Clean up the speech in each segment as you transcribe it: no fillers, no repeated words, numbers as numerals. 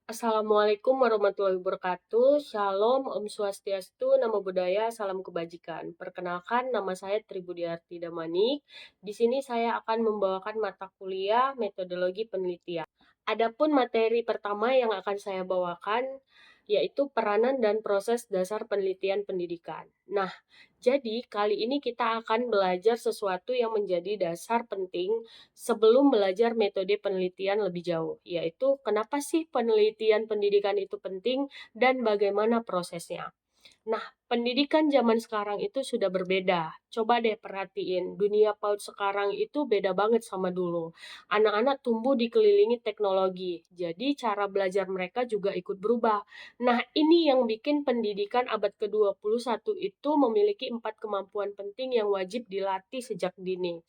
Assalamualaikum warahmatullahi wabarakatuh. Shalom, Om Swastiastu, Namo Buddhaya, Salam Kebajikan. Perkenalkan, nama saya Tribudiarti Damanik. Di sini saya akan membawakan mata kuliah metodologi penelitian. Adapun materi pertama yang akan saya bawakan yaitu peranan dan proses dasar penelitian pendidikan. Nah, jadi kali ini kita akan belajar sesuatu yang menjadi dasar penting sebelum belajar metode penelitian lebih jauh, yaitu kenapa sih penelitian pendidikan itu penting dan bagaimana prosesnya. Nah, pendidikan zaman sekarang itu sudah berbeda. Coba deh perhatiin, dunia PAUD sekarang itu beda banget sama dulu. Anak-anak tumbuh dikelilingi teknologi, jadi cara belajar mereka juga ikut berubah. Nah, ini yang bikin pendidikan abad ke-21 itu memiliki 4 kemampuan penting yang wajib dilatih sejak dini.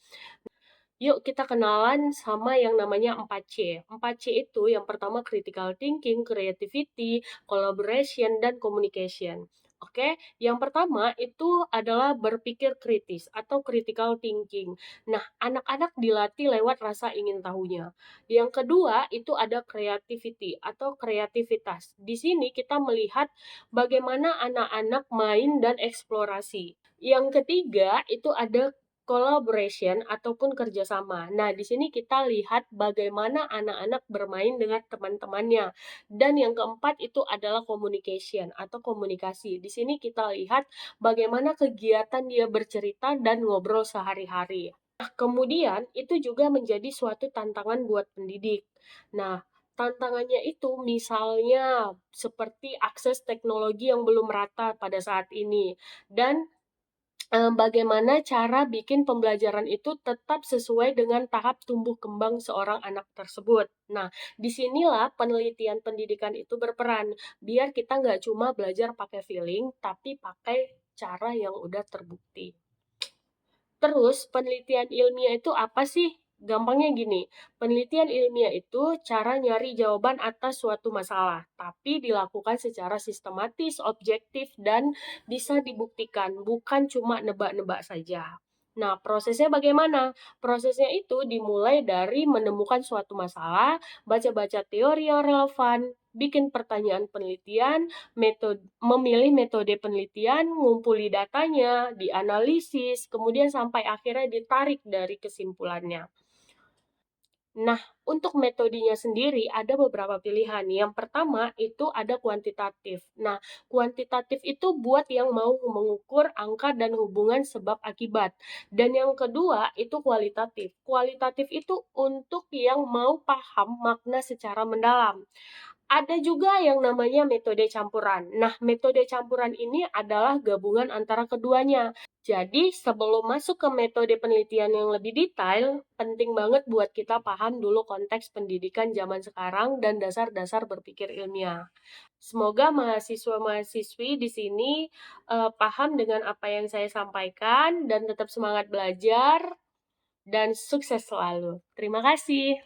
Yuk kita kenalan sama yang namanya 4C. 4C itu yang pertama critical thinking, creativity, collaboration, dan communication. Oke, yang pertama itu adalah berpikir kritis atau critical thinking. Nah, anak-anak dilatih lewat rasa ingin tahunya. Yang kedua itu ada creativity atau kreativitas. Di sini kita melihat bagaimana anak-anak main dan eksplorasi. Yang ketiga itu ada collaboration ataupun kerjasama. Nah, di sini kita lihat bagaimana anak-anak bermain dengan teman-temannya. Dan yang keempat itu adalah communication atau komunikasi. Di sini kita lihat bagaimana kegiatan dia bercerita dan ngobrol sehari-hari. Nah, kemudian itu juga menjadi suatu tantangan buat pendidik. Nah, tantangannya itu misalnya seperti akses teknologi yang belum rata pada saat ini dan bagaimana cara bikin pembelajaran itu tetap sesuai dengan tahap tumbuh kembang seorang anak tersebut. Nah, disinilah penelitian pendidikan itu berperan, biar kita nggak cuma belajar pakai feeling, tapi pakai cara yang udah terbukti. Terus, penelitian ilmiah itu apa sih? Gampangnya gini, penelitian ilmiah itu cara nyari jawaban atas suatu masalah, tapi dilakukan secara sistematis, objektif, dan bisa dibuktikan, bukan cuma nebak-nebak saja. Nah, prosesnya bagaimana? Prosesnya itu dimulai dari menemukan suatu masalah, baca-baca teori yang relevan, bikin pertanyaan penelitian, memilih metode penelitian, ngumpuli datanya, dianalisis, kemudian sampai akhirnya ditarik dari kesimpulannya. Nah, untuk metodenya sendiri ada beberapa pilihan. Yang pertama itu ada kuantitatif. Nah, kuantitatif itu buat yang mau mengukur angka dan hubungan sebab akibat. Dan yang kedua itu kualitatif. Kualitatif itu untuk yang mau paham makna secara mendalam. Ada juga yang namanya metode campuran. Nah, metode campuran ini adalah gabungan antara keduanya. Jadi, sebelum masuk ke metode penelitian yang lebih detail, penting banget buat kita paham dulu konteks pendidikan zaman sekarang dan dasar-dasar berpikir ilmiah. Semoga mahasiswa-mahasiswi di sini paham dengan apa yang saya sampaikan dan tetap semangat belajar dan sukses selalu. Terima kasih.